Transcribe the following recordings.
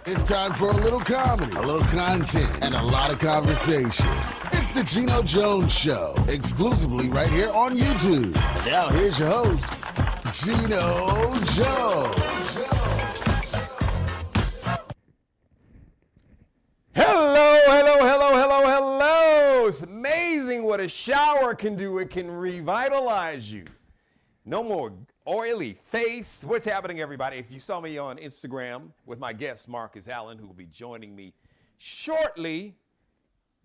It's time for a little comedy, a little content, and a lot of conversation. It's the Geno Jones Show, exclusively right here on YouTube. And now here's your host, Geno Jones. Hello. It's amazing what a shower can do. It can revitalize you. No more oily face. What's happening, everybody? If you saw me on Instagram with my guest, Marcus Allen, who will be joining me shortly,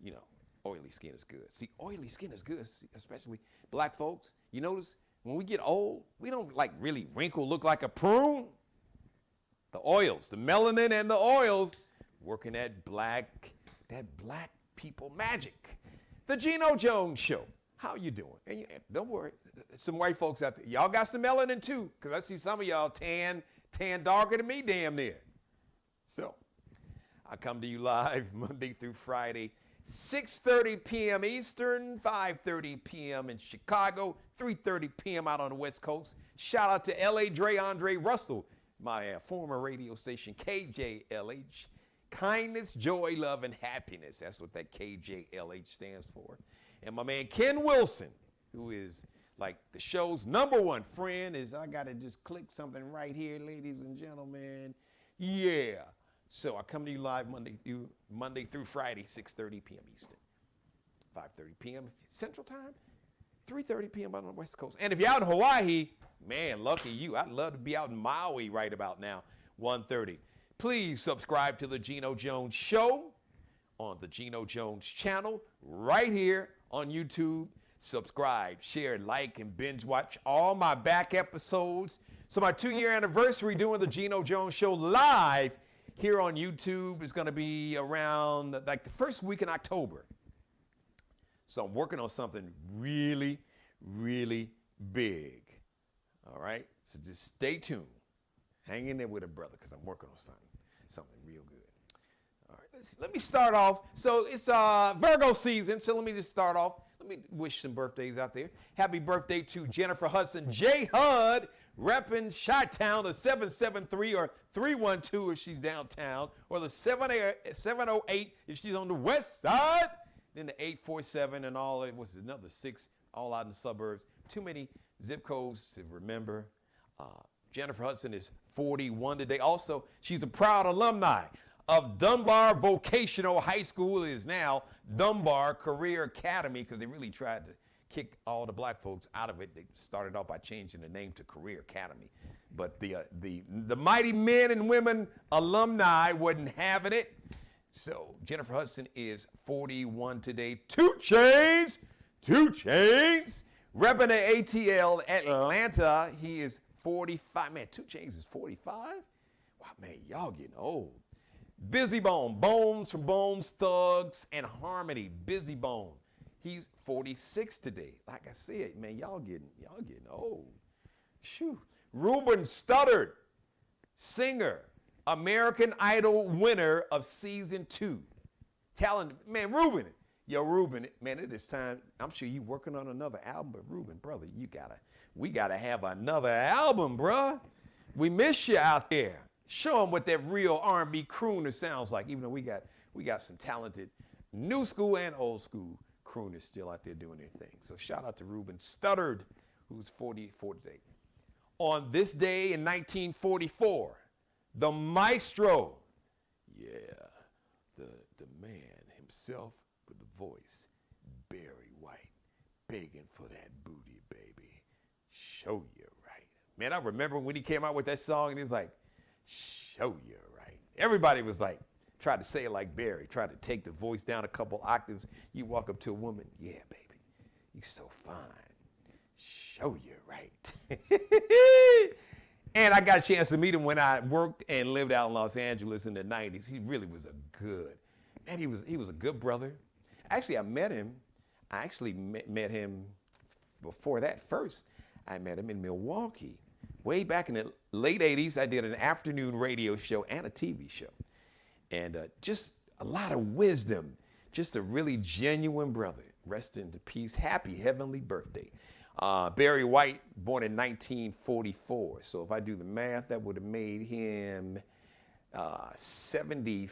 you know, oily skin is good. See, oily skin is good, especially black folks. You notice when we get old, we don't like really wrinkle, look like a prune. The oils, the melanin and the oils, working that black people magic. The Geno Jones Show. How you doing? And don't worry, some white folks out there. Y'all got some melanin too, because I see some of y'all tan darker than me damn near. So, I come to you live Monday through Friday, 6:30 p.m. Eastern, 5:30 p.m. in Chicago, 3:30 p.m. out on the West Coast. Shout out to L.A. Andre Russell, my former radio station, KJLH. Kindness, joy, love, and happiness. That's what that KJLH stands for. And my man Ken Wilson, who is like the show's #1 friend, I got to just click something right here, ladies and gentlemen. Yeah. So I come to you live Monday through Friday, 6:30 p.m. Eastern, 5:30 p.m. Central Time, 3:30 p.m. on the West Coast. And if you're out in Hawaii, man, lucky you. I'd love to be out in Maui right about now, 1:30. Please subscribe to the Geno Jones Show on the Geno Jones channel right here on YouTube. Subscribe, share, like, and binge watch all my back episodes. So my 2-year anniversary doing the Geno Jones Show live here on YouTube is going to be around like the first week in October. So I'm working on something really, really big. All right? So just stay tuned. Hang in there with a brother because I'm working on something real good. All right, let me start off. So it's Virgo season, so let me just start off. Let me wish some birthdays out there. Happy birthday to Jennifer Hudson, J. Hud, repping Chi-Town, the 773 or 312 if she's downtown, or the 708 if she's on the west side. Then the 847 and all, it was another 6 all out in the suburbs. Too many zip codes to remember. Jennifer Hudson is 41 today. Also, she's a proud alumni of Dunbar Vocational High School. It is now Dunbar Career Academy because they really tried to kick all the black folks out of it. They started off by changing the name to Career Academy. But the mighty men and women alumni wasn't having it. So Jennifer Hudson is 41 today. 2 Chainz. Repping the ATL Atlanta, he is 45. Man, 2 Chainz is 45? Wow, man, y'all getting old. Busy Bone, Bones from Bones Thugs and Harmony. Busy Bone, he's 46 today. Like I said, man, y'all getting old. Shoo. Ruben Studdard, singer, American Idol winner of season 2. Talented, man, Ruben. Yo, Ruben, man, it is time. I'm sure you working on another album, but Ruben, brother, we gotta have another album, bruh. We miss you out there. Show them what that real R&B crooner sounds like, even though we got some talented new school and old school crooners still out there doing their thing. So shout out to Ruben Studdard, who's 44 today. On this day in 1944, the maestro, yeah, the man himself with the voice, Barry White, begging for that booty, baby. Show you right. Man, I remember when he came out with that song and he was like, show you right. Everybody was like, tried to say it like Barry, tried to take the voice down a couple octaves. You walk up to a woman, yeah, baby, you so fine. Show you right. And I got a chance to meet him when I worked and lived out in Los Angeles in the 90s. He really was he was a good brother. Actually, I met him before that first. I met him in Milwaukee. Way back in the late 80s, I did an afternoon radio show and a TV show. And just a lot of wisdom. Just a really genuine brother. Rest in peace. Happy heavenly birthday. Barry White, born in 1944. So if I do the math, that would have made him 70,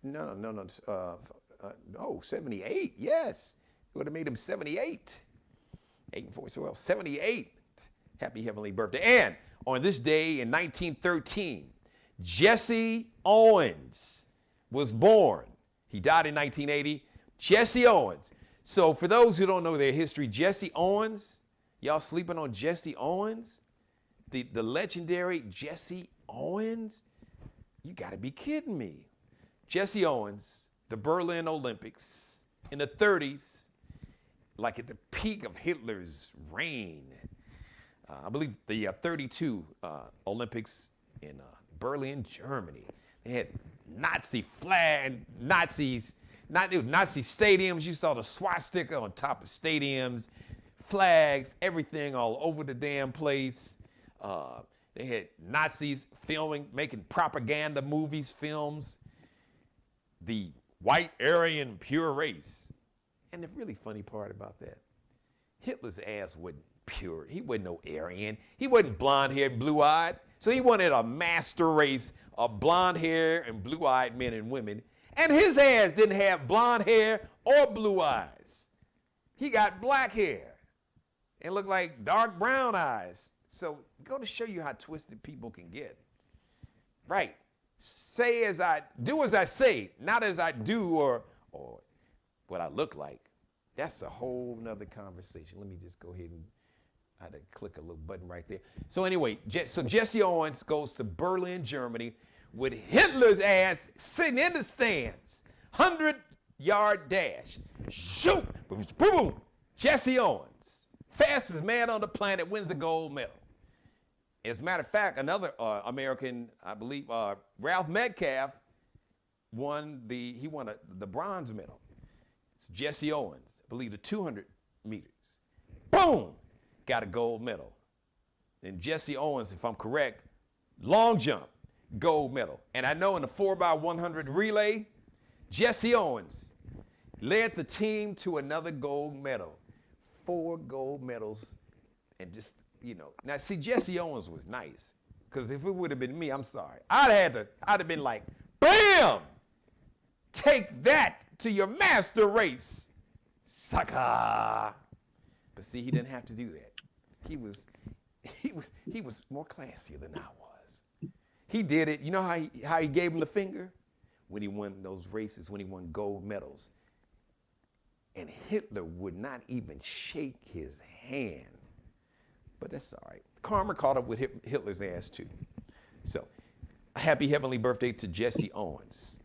no, 78, yes. It would have made him 78. 8 and 4, so well, 78. Happy heavenly birthday. And on this day in 1913, Jesse Owens was born. He died in 1980. Jesse Owens. So for those who don't know their history, Jesse Owens, y'all sleeping on Jesse Owens? The legendary Jesse Owens? You gotta be kidding me. Jesse Owens, the Berlin Olympics in the 30s, like at the peak of Hitler's reign. I believe the 32 Olympics in Berlin, Germany. They had Nazi flag, Nazi stadiums. You saw the swastika on top of stadiums, flags, everything all over the damn place. They had Nazis filming, making propaganda movies, films. The white Aryan pure race. And the really funny part about that, Hitler's ass wasn't pure. He wasn't no Aryan. He wasn't blonde-haired, blue-eyed. So he wanted a master race of blonde-haired and blue-eyed men and women. And his ass didn't have blonde hair or blue eyes. He got black hair and looked like dark brown eyes. So go to show you how twisted people can get. Right. Do as I say, not as I do or what I look like. That's a whole nother conversation. Let me just go ahead and I had to click a little button right there. So anyway, so Jesse Owens goes to Berlin, Germany, with Hitler's ass sitting in the stands, 100-yard dash. Shoot! Boom, boom! Jesse Owens, fastest man on the planet, wins the gold medal. As a matter of fact, another American, I believe, Ralph Metcalf, won the bronze medal. It's Jesse Owens, I believe the 200 meters. Boom! Got a gold medal. And Jesse Owens, if I'm correct, long jump, gold medal. And I know in the 4x100 relay, Jesse Owens led the team to another gold medal. 4 gold medals. And just, now see, Jesse Owens was nice. Because if it would have been me, I'm sorry. I'd have been like, bam! Take that to your master race, sucker. But see, he didn't have to do that. He was more classier than I was. He did it. You know how he gave him the finger? When he won those races, when he won gold medals. And Hitler would not even shake his hand. But that's all right. Karma caught up with Hitler's ass too. So, a happy heavenly birthday to Jesse Owens.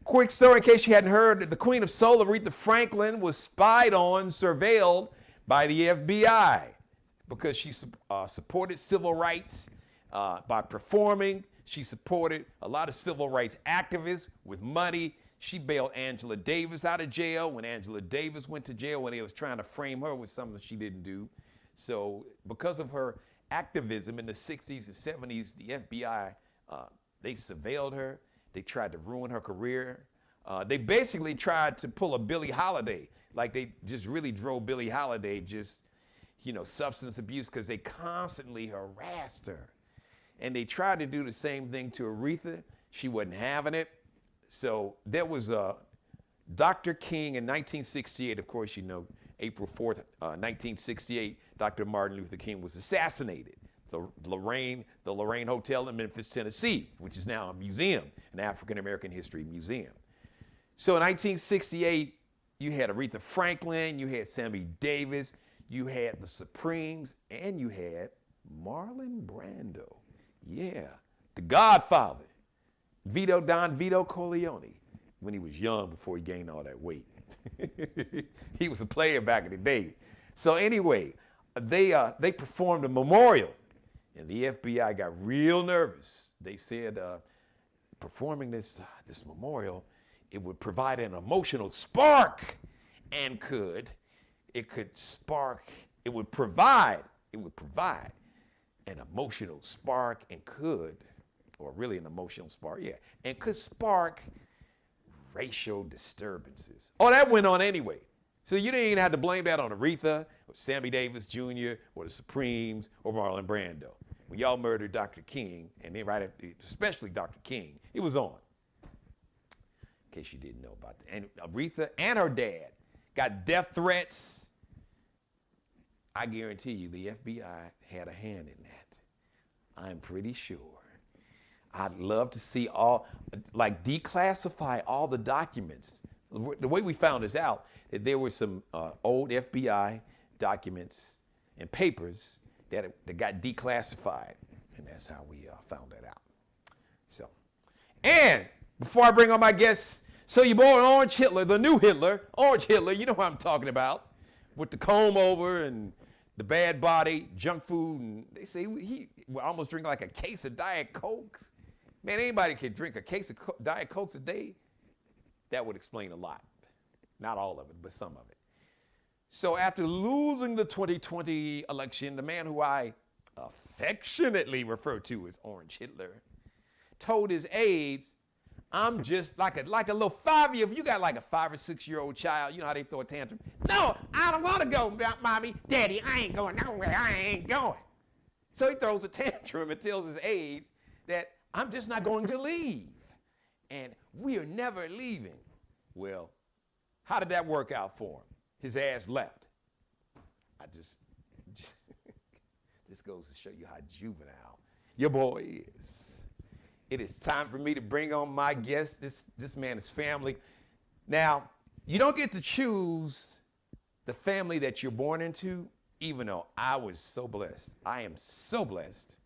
Quick story in case you hadn't heard, the Queen of Soul, Aretha Franklin, was spied on, surveilled by the FBI because she supported civil rights by performing. She supported a lot of civil rights activists with money. She bailed Angela Davis out of jail when Angela Davis went to jail when they was trying to frame her with something she didn't do. So because of her activism in the 60s and 70s, the FBI, they surveilled her. They tried to ruin her career. They basically tried to pull a Billie Holiday. Like they just really drove Billie Holiday substance abuse because they constantly harassed her. And they tried to do the same thing to Aretha. She wasn't having it. So there was Dr. King in 1968. Of course, April 4th, 1968, Dr. Martin Luther King was assassinated. The Lorraine Hotel in Memphis, Tennessee, which is now a museum, an African American history museum. So in 1968, you had Aretha Franklin, you had Sammy Davis, you had the Supremes, and you had Marlon Brando. Yeah, the Godfather, Don Vito Corleone, when he was young before he gained all that weight. He was a player back in the day. So anyway, they performed a memorial, and the FBI got real nervous. They said performing this memorial, it would provide an emotional spark, and it would provide an emotional spark and could spark racial disturbances. Oh, that went on anyway. So you didn't even have to blame that on Aretha or Sammy Davis Jr. or the Supremes or Marlon Brando. when y'all murdered Dr. King, and then right after, especially Dr. King, it was on. In case you didn't know about that. And Aretha and her dad got death threats. I guarantee you the FBI had a hand in that. I'm pretty sure. I'd love to see declassify all the documents. The way we found this out, that there were some old FBI documents and papers that got declassified, and that's how we found that out. So, and before I bring on my guests, so your boy Orange Hitler, the new Hitler, Orange Hitler, you know what I'm talking about, with the comb over and the bad body, junk food, and they say he almost drink like a case of Diet Cokes. Man, anybody can drink a case of Diet Cokes a day. That would explain a lot. Not all of it, but some of it. So after losing the 2020 election, the man who I affectionately refer to as Orange Hitler told his aides, I'm just like a little 5-year, if you got like a 5 or 6 year old child, you know how they throw a tantrum. No, I don't want to go, mommy, daddy, I ain't going nowhere, I ain't going. So he throws a tantrum and tells his aides that I'm just not going to leave. And we are never leaving. Well, how did that work out for him? His ass left. I just goes to show you how juvenile your boy is. It is time for me to bring on my guest. This man is family. Now, you don't get to choose the family that you're born into, even though I was so blessed. I am so blessed.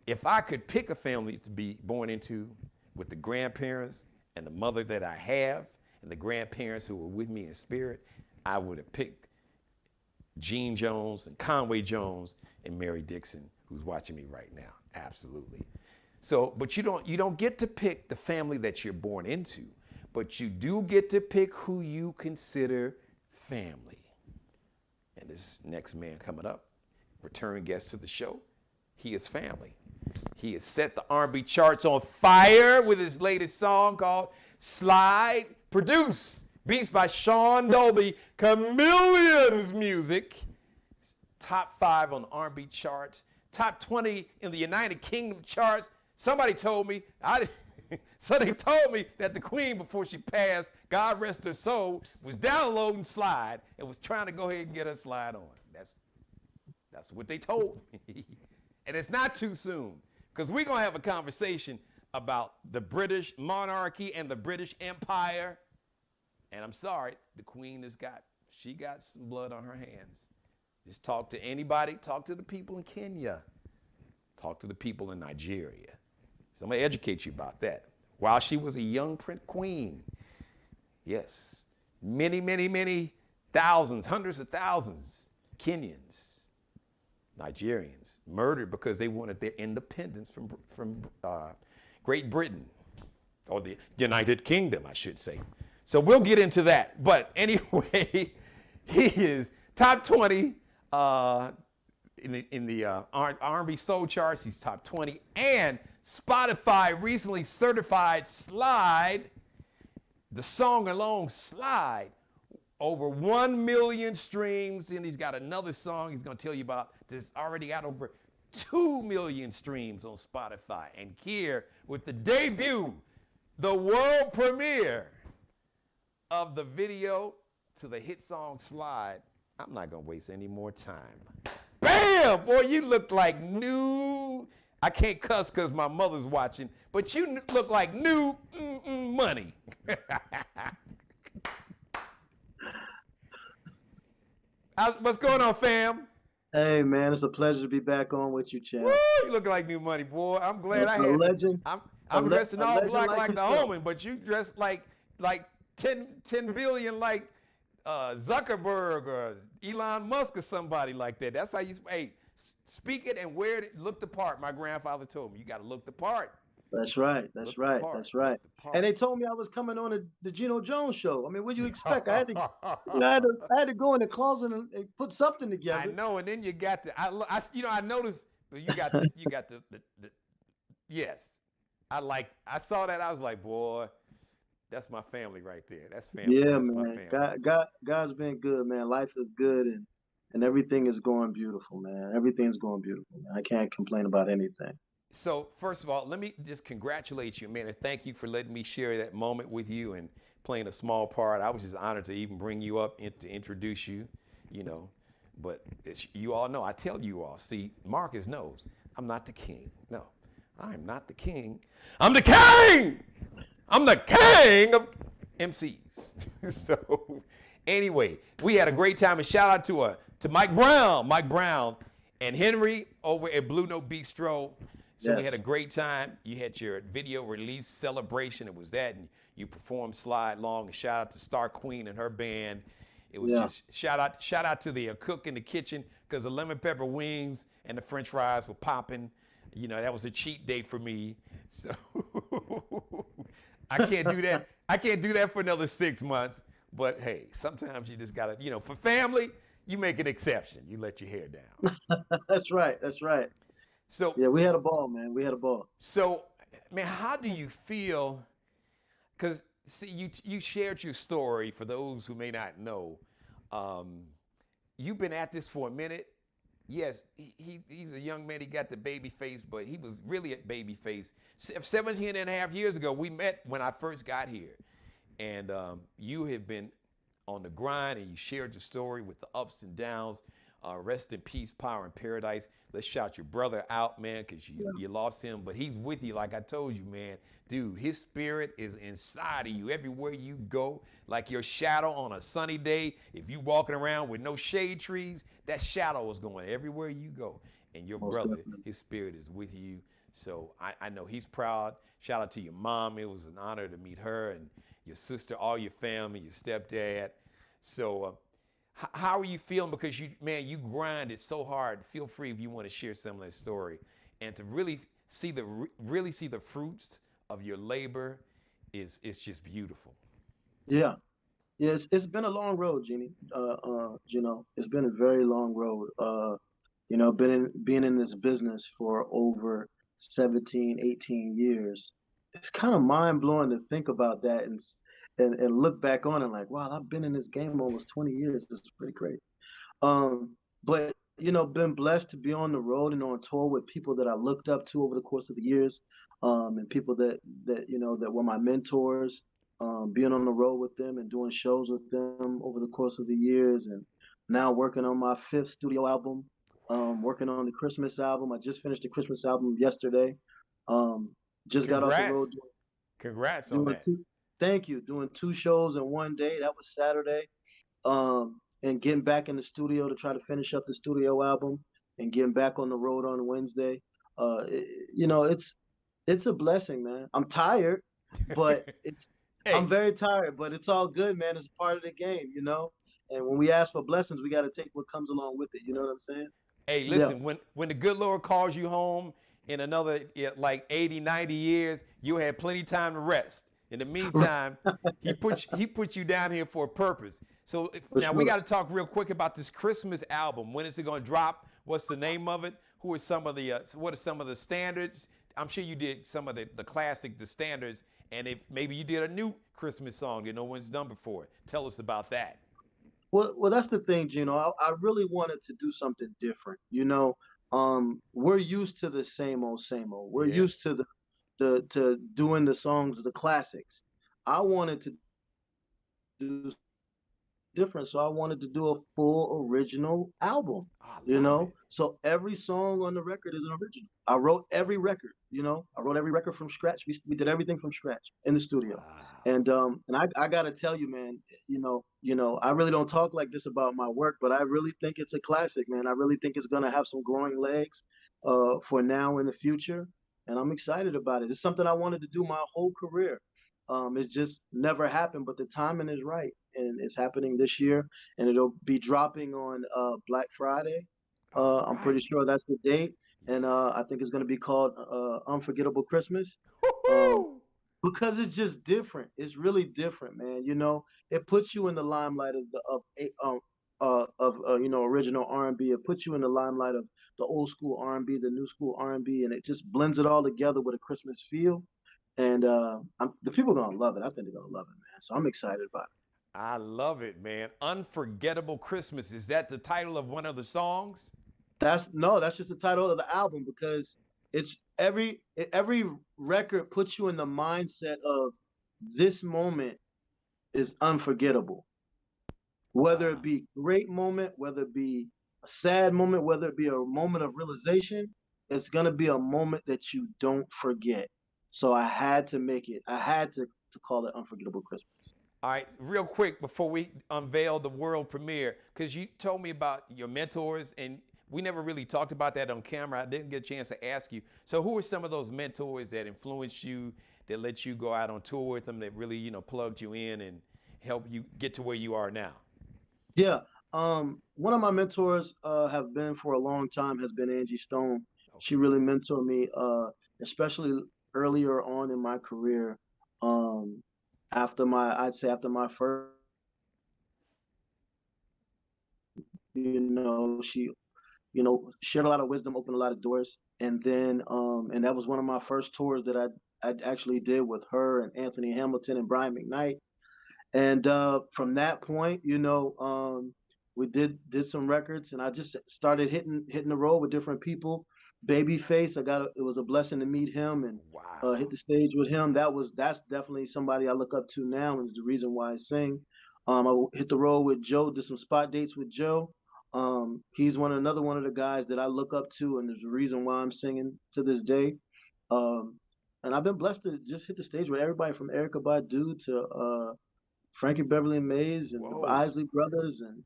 If I could pick a family to be born into with the grandparents and the mother that I have and the grandparents who were with me in spirit, I would have picked Gene Jones and Conway Jones and Mary Dixon, who's watching me right now. Absolutely. So, but you don't get to pick the family that you're born into, but you do get to pick who you consider family. And this next man coming up, return guest to the show, he is family. He has set the R&B charts on fire with his latest song called Slide, produced, beats by Sean Dolby, Chameleon's music. Top 5 on the R&B charts, top 20 in the United Kingdom charts. Somebody told me, somebody told me that the Queen, before she passed, God rest her soul, was downloading Slide and was trying to go ahead and get her Slide on. That's what they told me. And it's not too soon, because we're going to have a conversation about the British monarchy and the British Empire. And I'm sorry, the Queen she got some blood on her hands. Just talk to anybody, talk to the people in Kenya, talk to the people in Nigeria. So I'm going to educate you about that. While she was a young queen, yes, many thousands, hundreds of thousands, Kenyans, Nigerians, murdered because they wanted their independence from Great Britain, or the United Kingdom, I should say. So we'll get into that. But anyway, he is top 20 in the R&B soul charts. He's top 20, and Spotify recently certified Slide, the song alone, Slide, over 1 million streams. And he's got another song he's going to tell you about that's already got over 2 million streams on Spotify. And here, with the debut, the world premiere of the video to the hit song Slide, I'm not going to waste any more time. Bam! Boy, you look like new. I can't cuss because my mother's watching, but you look like new money. What's going on, fam? Hey, man, it's a pleasure to be back on with you, champ. Woo, you look like new money, boy. I'm glad I had legend. I'm dressing all black like the yourself. Omen, but you dressed like 10 billion like Zuckerberg or Elon Musk or somebody like that. That's how you, hey, speak it and wear it, look the part. My grandfather told me, you got to look the part. That's right. That's right. That's right. And they told me I was coming on the Geno Jones show. I mean, what do you expect? I had to go in the closet and put something together. I know, and then you got the, I noticed you got the yes. I saw that. I was like, boy, that's my family right there. That's family. Yeah, that's man. My family. God's been good, man. Life is good, and and everything is going beautiful, man. Everything's going beautiful, man. I can't complain about anything. So first of all, let me just congratulate you, man, and thank you for letting me share that moment with you and playing a small part. I was just honored to even bring you up and to introduce you, you know. But you all know, I tell you all, see, Marcus knows I'm not the king. No, I'm not the king. I'm the king! I'm the king of MCs. So anyway, we had a great time, and shout out to Mike Brown, and Henry over at Blue Note Bistro. So we had a great time. You had your video release celebration. It was that, and you performed Slide Long. And shout out to Star Queen and her band. It was just shout out to the cook in the kitchen, because the lemon pepper wings and the French fries were popping. You know, that was a cheat day for me. So I can't do that. I can't do that for another 6 months. But hey, sometimes you just gotta, you know, for family, you make an exception. You let your hair down. That's right. That's right. So yeah, we had a ball, man. We had a ball. So, man, how do you feel? Because see, you shared your story. For those who may not know, you've been at this for a minute. Yes, he's a young man. He got the baby face, but he was really a baby face. 17 and a half years ago, we met when I first got here. And you have been on the grind, and you shared your story with the ups and downs. Rest in peace, power in paradise. Let's shout your brother out, man, because you lost him, but he's with you. Like I told you, man, dude, his spirit is inside of you everywhere you go. Like your shadow on a sunny day, if you walking around with no shade trees, that shadow is going everywhere you go. And your brother, his spirit is with you. So I know he's proud. Shout out to your mom. It was an honor to meet her, and your sister, all your family, your stepdad. So how are you feeling? Because you grinded so hard. Feel free if you want to share some of that story, and to really see the fruits of your labor is just beautiful. Yeah, yeah. It's been a long road, Jeannie. Geno. It's been a very long road. Being in this business for over 17, 18 years. It's kind of mind blowing to think about that and look back on it like, wow, I've been in this game almost 20 years. This is pretty great. But been blessed to be on the road and on tour with people that I looked up to over the course of the years, and people that were my mentors. Being on the road with them and doing shows with them over the course of the years, and now working on my 5th studio album. Working on the Christmas album. I just finished the Christmas album yesterday. Just got off the road. Congrats on that. Thank you. Doing 2 shows in one day. That was Saturday. And getting back in the studio to try to finish up the studio album, and getting back on the road on Wednesday. It's a blessing, man. I'm tired, but I'm very tired, but it's all good, man. It's part of the game, And when we ask for blessings, we got to take what comes along with it. You know what I'm saying? Hey, listen, when the good Lord calls you home in another like 80, 90 years, you'll have plenty of time to rest. In the meantime, he put you down here for a purpose. So now we got to talk real quick about this Christmas album. When is it going to drop? What's the name of it? What are some of the standards? I'm sure you did some of the classic, the standards, and if maybe you did a new Christmas song that no one's done before. Tell us about that. Well, that's the thing, Geno. I really wanted to do something different. We're used to the same old, same old. We're used to to doing the songs, the classics. I wanted to do different, so I wanted to do a full original album. So every song on the record is an original. I wrote every record. I wrote every record from scratch. We did everything from scratch in the studio. Wow. And I gotta tell you, man, I really don't talk like this about my work, but I really think it's a classic, man. I really think it's gonna have some growing legs for now and the future, and I'm excited about it. It's something I wanted to do my whole career. It's just never happened, but the timing is right, and it's happening this year, and it'll be dropping on Black Friday. I'm pretty sure that's the date, and I think it's going to be called Unforgettable Christmas. Because it's just different. It's really different, man. It puts you in the limelight of original R&B. It puts you in the limelight of the old school R&B, the new school R&B, and it just blends it all together with a Christmas feel. And the people are gonna love it. I think they're gonna love it, man. So I'm excited about it. I love it, man. Unforgettable Christmas. Is that the title of one of the songs? That's just the title of the album because it's every record puts you in the mindset of this moment is unforgettable. Whether it Wow. be great moment, whether it be a sad moment, whether it be a moment of realization, it's gonna be a moment that you don't forget. So I had to make it. I had to call it Unforgettable Christmas. All right, real quick before we unveil the world premiere, because you told me about your mentors, and we never really talked about that on camera. I didn't get a chance to ask you. So, who are some of those mentors that influenced you, that let you go out on tour with them, that really, plugged you in and helped you get to where you are now? Yeah. One of my mentors have been for a long time has been Angie Stone. She Okay. really mentored me, especially earlier on in my career. Um, I'd say after my first, she shared a lot of wisdom, opened a lot of doors. And that was one of my first tours that I actually did with her and Anthony Hamilton and Brian McKnight. And from that point, we did some records, and I just started hitting the road with different people. Babyface, it was a blessing to meet him and hit Wow. the stage with him. That's definitely somebody I look up to now, and is the reason why I sing. Hit the road with Joe, did some spot dates with Joe. He's another one of the guys that I look up to, and there's a reason why I'm singing to this day. Um, and I've been blessed to just hit the stage with everybody from Erica Badu to Frankie Beverly Mays and the Whoa. Isley Brothers and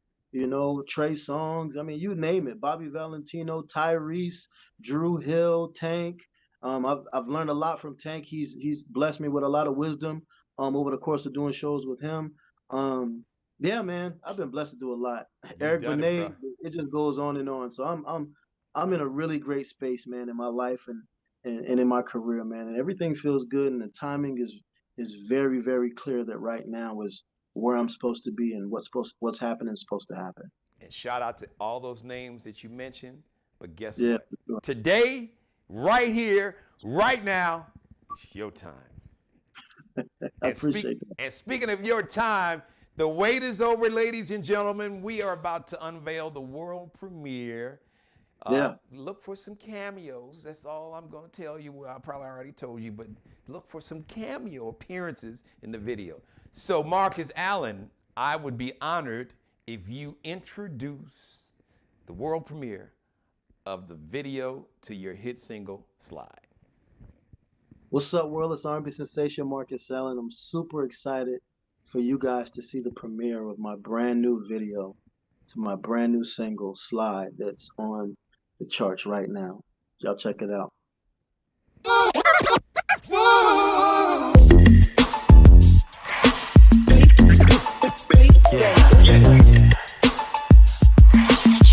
Trey Songz. I mean, you name it. Bobby Valentino, Tyrese, Drew Hill, Tank. I've learned a lot from Tank. He's blessed me with a lot of wisdom over the course of doing shows with him. Yeah, man, I've been blessed to do a lot. You Eric done it, Benet, bro. it just goes on and on. So I'm in a really great space, man, in my life and in my career, man. And everything feels good, and the timing is very, very clear that right now is where I'm supposed to be and what's happening is supposed to happen. And shout out to all those names that you mentioned. But guess Yeah, what? for sure. Today, right here, right now, it's your time. I And speak appreciate that. and speaking of your time, the wait is over, ladies and gentlemen. We are about to unveil the world premiere. Yeah. Look for some cameos. That's all I'm going to tell you. Well, I probably already told you, but look for some cameo appearances in the video. So, Marcus Allen, I would be honored if you introduce the world premiere of the video to your hit single, Slide. What's up, world? It's R&B sensation Marcus Allen. I'm super excited for you guys to see the premiere of my brand new video to my brand new single, Slide, that's on the charts right now. Y'all check it out.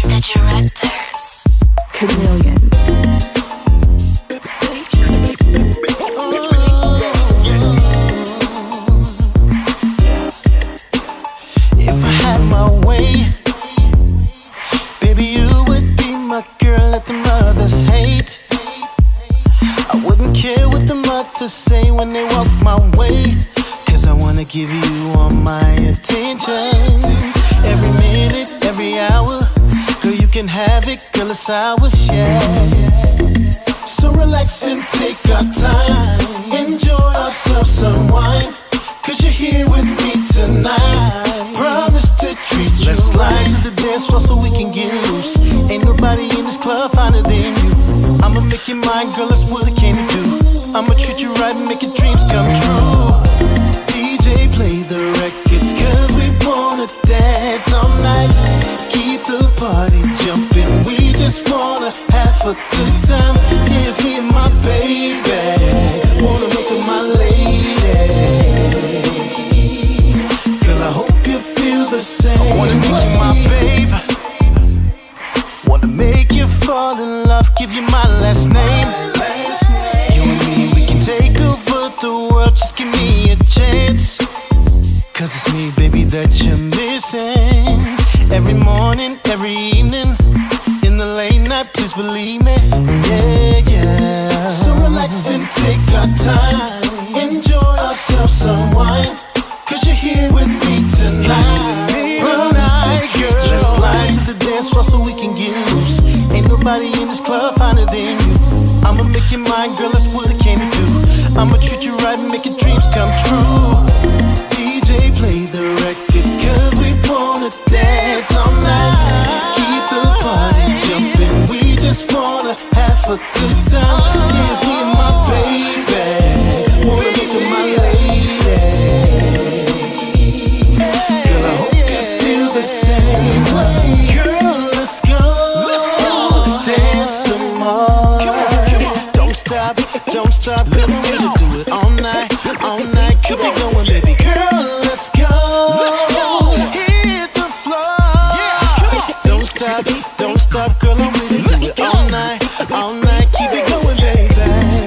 The directors. Chameleons. If I had my way, baby, you would be my girl. Let the mothers hate. I wouldn't care what the mothers say when they walk my way, 'cause I wanna give you all my attention. Every minute, every hour, girl, you can have it, girl, it's ours, yes. So relax and take our time, enjoy ourselves some wine, 'cause you're here with me tonight. Promise to treat you Let's slide to the dance floor so we can get loose. Ain't nobody in this club finer than you. I'ma make you mine, girl, that's what I came to do. I'ma treat you right and make your dreams come true. DJ, play the records, 'cause we wanna dance all night. Keep the party jumping, we just wanna have a good time. Here's me and my baby, wanna make her my lady. Girl, I hope you feel the same. I wanna make you my babe, wanna make you fall in love, give you my last name. You and me, we can take over the world, just give me a chance. 'Cause it's me, baby, that you're missing. Every morning, every evening, in the late night, please believe me. Yeah, yeah. So relax and take our time, enjoy ourselves some wine, 'cause you're here with me tonight. dreams come true. DJ play the records cause we wanna dance all night. Keep the party jumping, we just wanna have a good time. Here's me and my baby, wanna make her my lady. Girl, I hope you feel the same way. Girl, let's go, dance some more. Don't stop, cause we're gonna do it all night, keep it going, baby. Girl, let's go, hit the floor. Don't stop, girl, I'm ready to do it all night, keep it going, baby.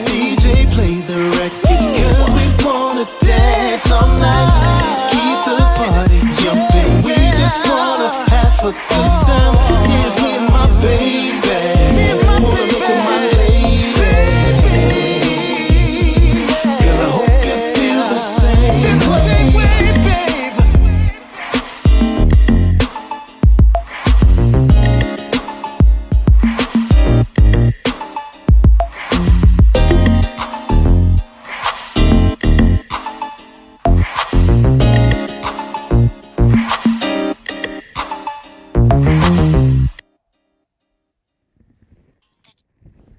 DJ play the records, cause we wanna dance all night. Keep the party jumping, we just wanna have a good time. Here's me and my baby, wanna make her my lady. Girl, I hope you feel the same way, babe.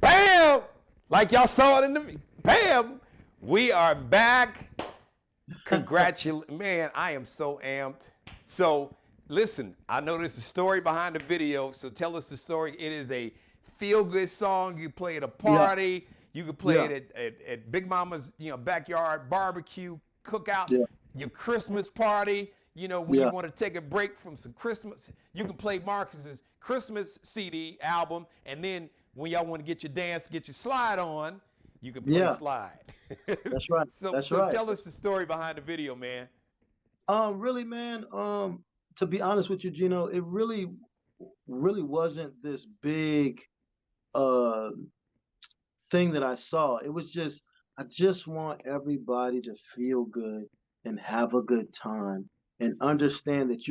Bam! Like y'all saw it in the bam! We are back. Man, I am so amped. So listen, I know there's a story behind the video, so tell us the story. It is a feel-good song. You play at a party. You can play it at Big Mama's, backyard barbecue, cookout, your Christmas party. When you want to take a break from some Christmas, you can play Marcus's Christmas CD album, and then when y'all want to get your slide on, you can play slide. That's right. So tell us the story behind the video, man. Really, man. To be honest with you, Geno, it really wasn't this big thing that I saw. It was just, I just want everybody to feel good and have a good time and understand that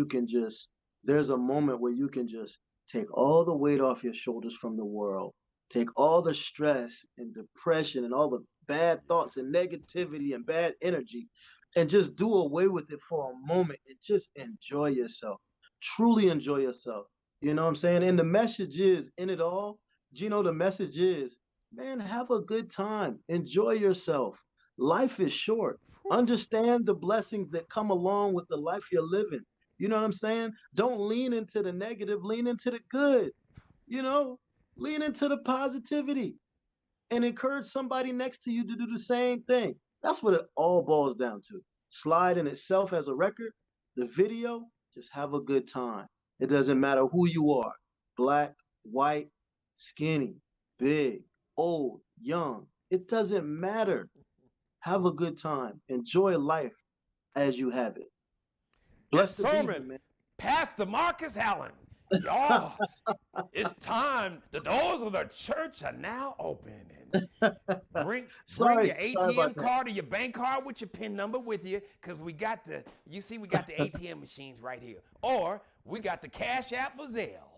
there's a moment where you can just take all the weight off your shoulders from the world, take all the stress and depression and all the bad thoughts and negativity and bad energy, and just do away with it for a moment and just enjoy yourself. Truly enjoy yourself. You know what I'm saying? And the message is, in it all, Geno, the message is, man, have a good time. Enjoy yourself. Life is short. Understand the blessings that come along with the life you're living. You know what I'm saying? Don't lean into the negative, lean into the good. Lean into the positivity and encourage somebody next to you to do the same thing. That's what it all boils down to. Slide in itself as a record, the video, just have a good time. It doesn't matter who you are, black, white, skinny, big, old, young. It doesn't matter. Have a good time. Enjoy life as you have it. Bless the sermon, man. Pastor Marcus Allen. Y'all, it's time. The doors of the church are now open. And bring your ATM card or your bank card with your PIN number with you, because we got the ATM machines right here. Or we got the Cash App or Zelle.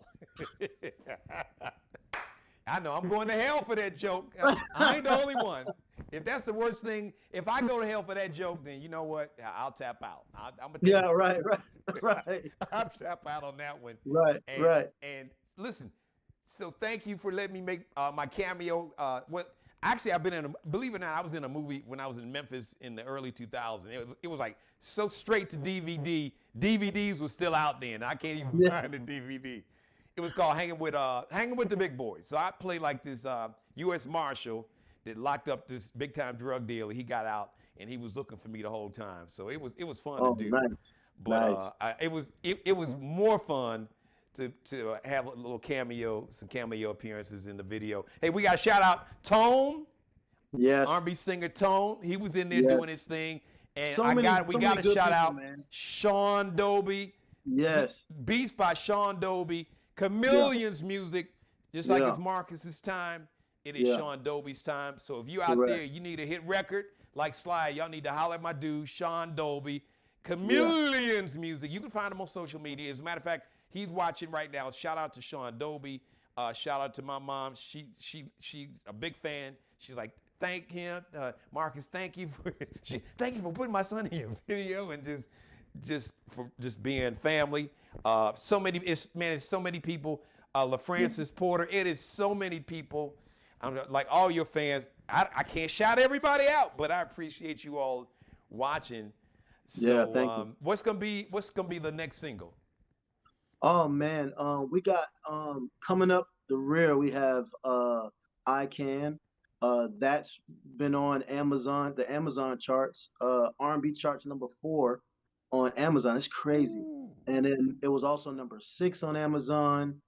I know I'm going to hell for that joke. I ain't the only one. If that's the worst thing, if I go to hell for that joke, then you know what? I'll tap out. Right. I'll tap out on that one. Right. And listen, so thank you for letting me make my cameo. Actually, believe it or not, I was in a movie when I was in Memphis in the early 2000s. It was like so straight to DVD. DVDs were still out then. I can't even find a DVD. It was called Hanging with the Big Boys. So I played like this U.S. Marshal that locked up this big time drug dealer. He got out and he was looking for me the whole time. So it was fun to do. Nice. But it was more fun to have a little some cameo appearances in the video. Hey, we got to shout out Tone. Yes. R&B singer Tone. He was in there doing his thing. And we got to shout out Sean Dobie. Yes. Beats by Sean Dobie. Chameleon's music, just like it's Marcus's time, it is Sean Dobie's time. So if you're out there, you need a hit record like Sly, y'all need to holler at my dude, Sean Dobie. Chameleon's music, you can find him on social media. As a matter of fact, he's watching right now. Shout out to Sean Dobie. Shout out to my mom. She a big fan. She's like, thank him. Marcus, thank you for thank you for putting my son in your video and just being family. So many, it's so many people. LaFrancis Porter, it is so many people. I'm like all your fans. I can't shout everybody out, but I appreciate you all watching. So, Yeah, thank you. what's gonna be the next single? Oh man, we got coming up the rear. We have I Can. That's been on Amazon, the Amazon charts, R&B charts #4 on Amazon. It's crazy. Ooh. And then it was also #6 on Amazon.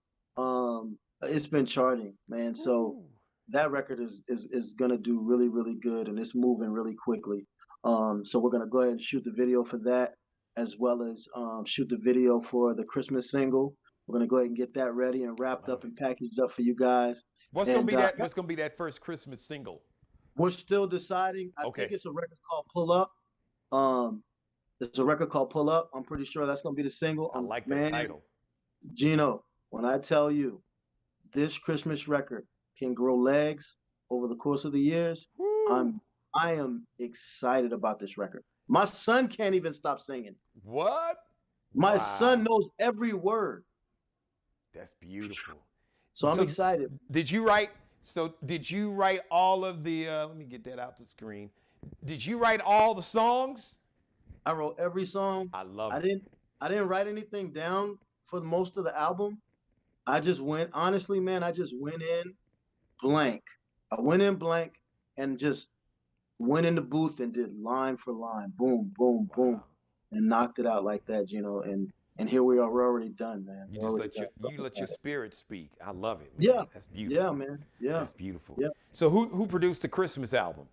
It's been charting, man. So Ooh. that record is gonna do really, really good, and it's moving really quickly. So we're gonna go ahead and shoot the video for that, as well as shoot the video for the Christmas single. We're gonna go ahead and get that ready and wrapped Love up it. and packaged up for you guys. What's gonna And be that? What's gonna be that first Christmas single? we're still deciding. I Okay. think it's a record called Pull Up. Um, it's a record called Pull Up. I'm pretty sure that's gonna be the single. I like that Man, title. Geno, when I tell you this Christmas record can grow legs over the course of the years, Woo. I am excited about this record. My son can't even stop singing. What? My Wow. son knows every word. That's beautiful. So I'm So excited. Did you write? So did you write all of the? Let me get that out the screen. Did you write all the songs? I wrote every song. I love I it. didn't write anything down for most of the album. I just went, honestly, man, I just went in blank. I went in blank and just went in the booth and did line for line, boom, boom, boom, Wow. and knocked it out like that, and here we are. We're already done, man. You We're just already let your done. So you let your spirit speak. I love it, man. yeah, That's beautiful. yeah, man, yeah, That's beautiful. yeah. So who produced the Christmas album?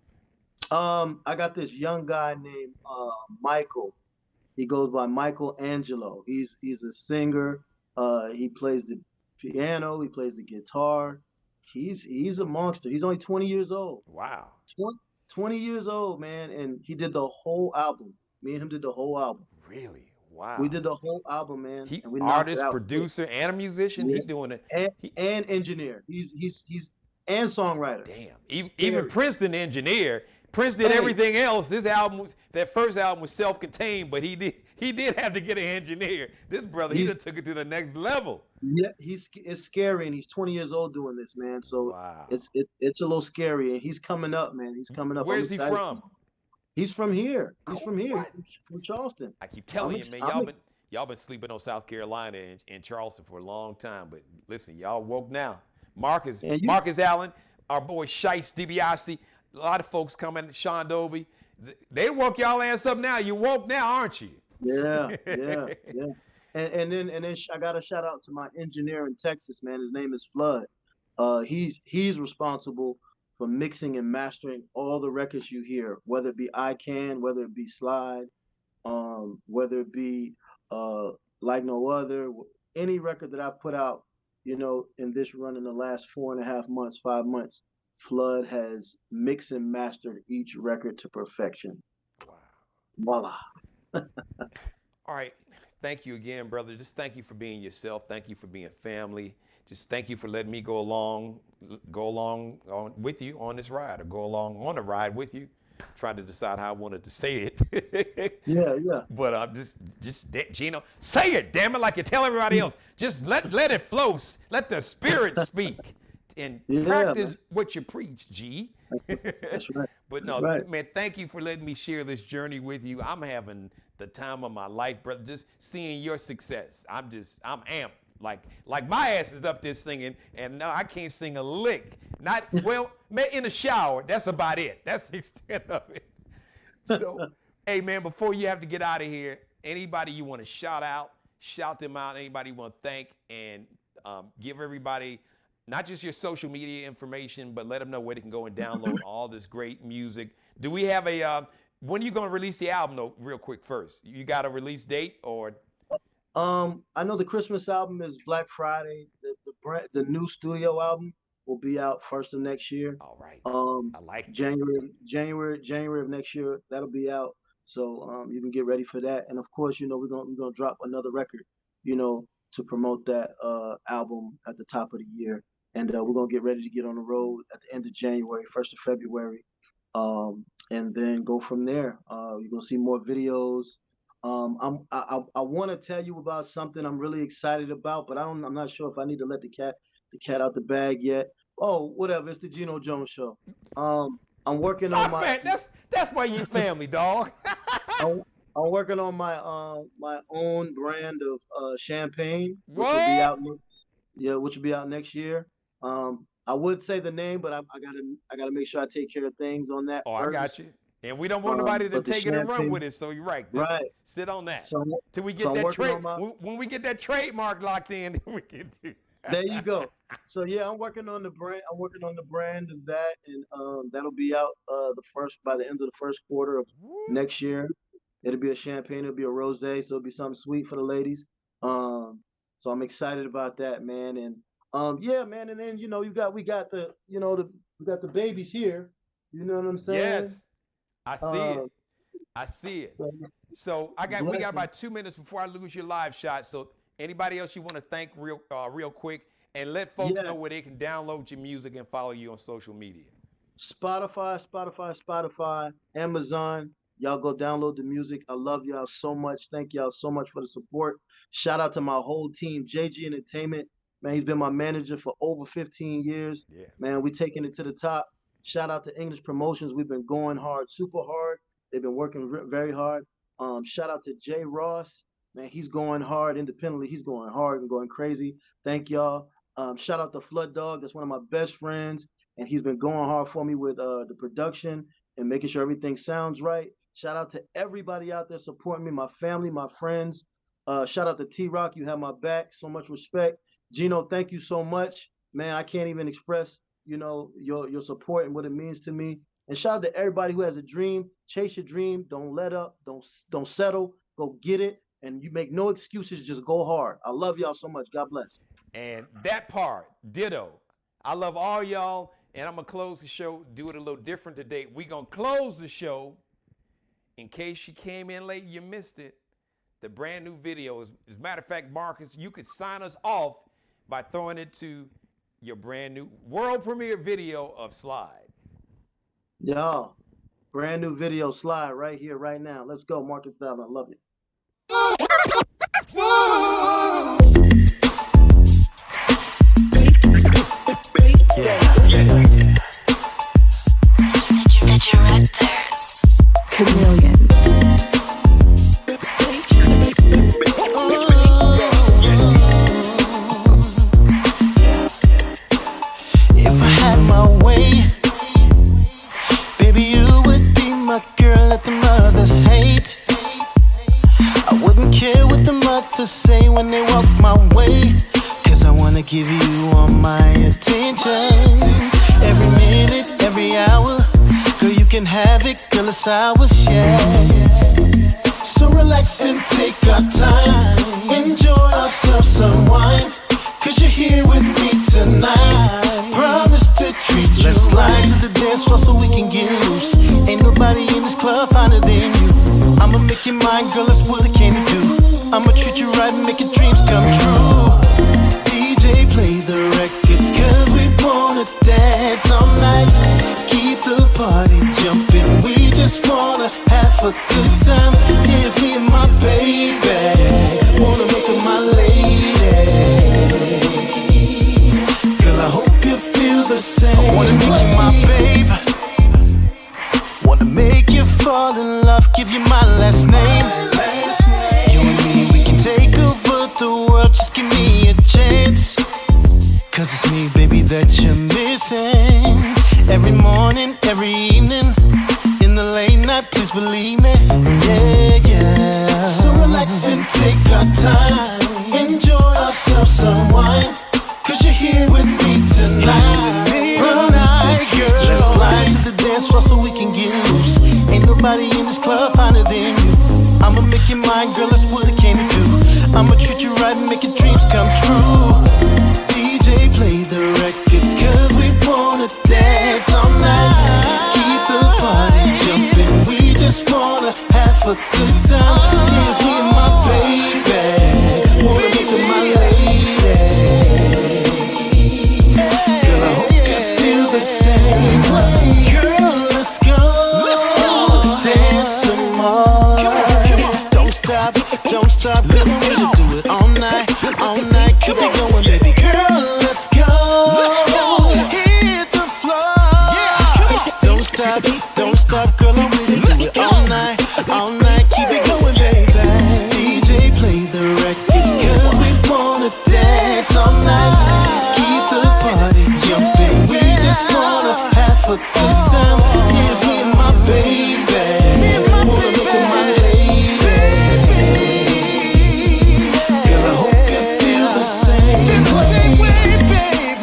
I got this young guy named Michael. He goes by Michael Angelo. He's a singer. He plays the piano. He plays the guitar. He's a monster. He's only 20 years old. Wow. 20 years old, man, and he did the whole album. Me and him did the whole album. Really? Wow. We did the whole album, man, He and we knocked it artist, out. producer, and a musician. Yeah. He doing it. And engineer. He's and songwriter. Damn. Scary. Even Princeton engineer. Prince did Hey. everything else. That first album was self-contained, but he did have to get an engineer. This brother, he just took it to the next level. Yeah, it's scary, and he's 20 years old doing this, man. So Wow. it's a little scary, and he's coming up, man. He's coming up. Where's he from? He's from here. He's from here. What? He's from Charleston. I keep telling I'm you, man, ex- y'all been sleeping on South Carolina and Charleston for a long time. But listen, y'all woke now. Marcus Allen, our boy Shice DiBiase, a lot of folks coming, Sean Dobie. They woke y'all ass up now. You woke now, aren't you? Yeah. And then I got a shout out to my engineer in Texas, man. His name is Flood. He's responsible for mixing and mastering all the records you hear, whether it be I Can, whether it be Slide, whether it be Like No Other, any record that I've put out, in this run in the last 4.5 months, 5 months, Flood has mixed and mastered each record to perfection. Wow. Voila. All right. Thank you again, brother. Just thank you for being yourself. Thank you for being family. Just thank you for letting me go along with you on this ride, or go along on a ride with you. Trying to decide how I wanted to say it. Yeah. But I'm just Geno, say it, damn it, like you tell everybody else. Just let it flow. Let the spirit speak, and practice what you preach, G. That's right. But no, That's right. man, thank you for letting me share this journey with you. I'm having the time of my life, brother. Just seeing your success. I'm amped. Like my ass is up there singing, and no, I can't sing a lick. Not well, in the shower. That's about it. That's the extent of it. So, hey man, before you have to get out of here, anybody you want to shout them out. Anybody you want to thank, and give everybody not just your social media information, but let them know where they can go and download all this great music. Do we have when are you going to release the album, though, real quick first? You got a release date, or? I know the Christmas album is Black Friday. The new studio album will be out first of next year. All right. I like January of next year, that'll be out. So you can get ready for that. And of course, we're gonna drop another record, to promote that album at the top of the year. and we're gonna get ready to get on the road at the end of January, 1st of February, and then go from there. You're gonna see more videos. I want to tell you about something I'm really excited about, but I'm not sure if I need to let the cat out the bag yet. Oh, whatever. It's the Geno Jones Show. I'm working on my. That's why you family, dog. I'm working on my my own brand of champagne, which What? will be out. Which will be out next year. I would say the name, but I gotta make sure I take care of things on that. Oh, first. I got you. And we don't want nobody to But the take it and run champagne- with it. So you're right. Just Right. sit on that So, till we so get I'm that working trade. on my- When we get that trademark locked in, then we can do. There you go. So yeah, I'm working on the brand. I'm working on the brand of that, and that'll be out by the end of the first quarter of next year. It'll be a champagne. It'll be a rosé. So it'll be something sweet for the ladies. So I'm excited about that, man. And yeah, man. And then we got the babies here. You know what I'm saying? Yes, I see it. I see it. So we got about 2 minutes before I lose your live shot. So anybody else you want to thank real quick, and let folks know where they can download your music and follow you on social media. Spotify, Amazon. Y'all go download the music. I love y'all so much. Thank y'all so much for the support. Shout out to my whole team, JG Entertainment. Man, he's been my manager for over 15 years. Yeah. Man, we taking it to the top. Shout out to English Promotions. We've been going hard, super hard. They've been working very hard. Shout out to Jay Ross. Man, he's going hard independently. He's going hard and going crazy. Thank y'all. Shout out to Flood Dog. That's one of my best friends. And he's been going hard for me with the production and making sure everything sounds right. Shout out to everybody out there supporting me, my family, my friends. Shout out to T-Rock. You have my back. So much respect. Geno, thank you so much. Man, I can't even express, your support and what it means to me. And shout out to everybody who has a dream. Chase your dream. Don't let up. Don't settle. Go get it. And you make no excuses. Just go hard. I love y'all so much. God bless. And that part, ditto. I love all y'all. And I'm going to close the show, do it a little different today. We're going to close the show. In case you came in late, you missed it. The brand new video is, as a matter of fact, Marcus, you could sign us off by throwing it to your brand new world premiere video of Slide. Yo, brand new video, Slide, right here, right now. Let's go, Marcus Allen. I love you. The directors. Chameleons. If I had my way, baby, you would be my girl. Let the mothers hate. I wouldn't care what the mothers say when they walk my way, 'cause I wanna give you all my attention. Every minute, every hour, girl, you can have it, girl, it's ours, yes. So relax and take our time, enjoy ourselves some wine, 'cause you're here with me tonight. Promise to treat you. Let's slide to the dance floor so we can get loose. Ain't nobody in this club finer than you. I'ma make you mine, girl, that's what I came to do. I'ma treat you right and make your dreams come true. DJ, play the records, 'cause we wanna dance all night. Keep the party jumping, we just wanna have a good time. Here's me and my baby, wanna make her my lady. Girl, I hope you feel the same. I wanna make you my babe, wanna make you fall in love, give you my last name. You and me, we can take over the world, just give me a chance. 'Cause it's me, baby, that you're missing. Every morning, every evening, in the late night, please believe me. Yeah, yeah. So relax and take our time, enjoy ourselves some wine, 'cause you're here with me tonight. Promise to get you. Let's slide to the dance floor so we can get loose. Ain't nobody in this club finer than you. I'ma make you mine, girl, that's what I came to do. I'ma treat you right and make your dreams come true. DJ, play the records, 'cause we wanna dance all night. Keep the party jumping, we just wanna have a good time. Here's me and my baby, wanna make her my lady. same way. Girl, let's go. Dance some more. Don't stop, let's get it. Do it all night, keep it going, baby. Girl, let's go. Hit the floor. Don't stop, girl, I'm with it. Do it all night, keep it going, baby. DJ, play the records, cause we wanna dance all night. Keep the party jumping, we just wanna have a good time. Here's me and my baby, wanna look at my lady. Girl, I hope you feel the same way, babe.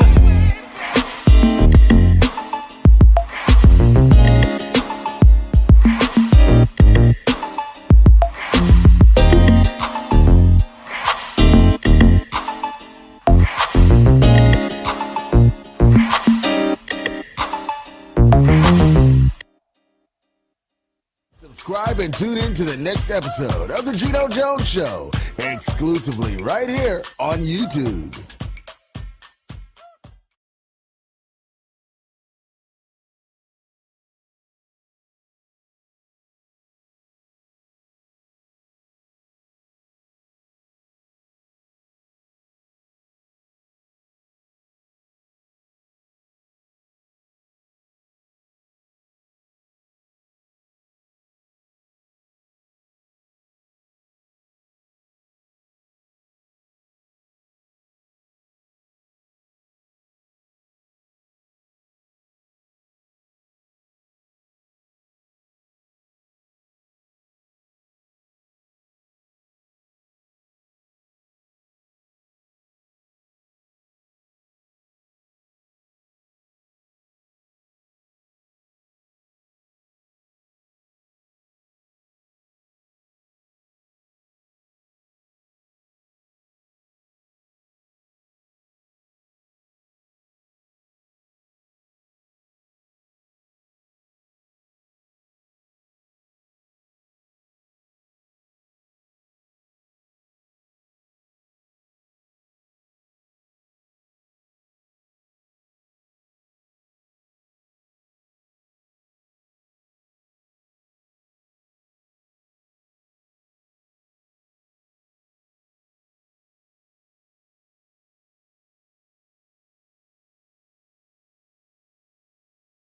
Subscribe and tune in to the next episode of The Geno Jones Show, exclusively right here on YouTube.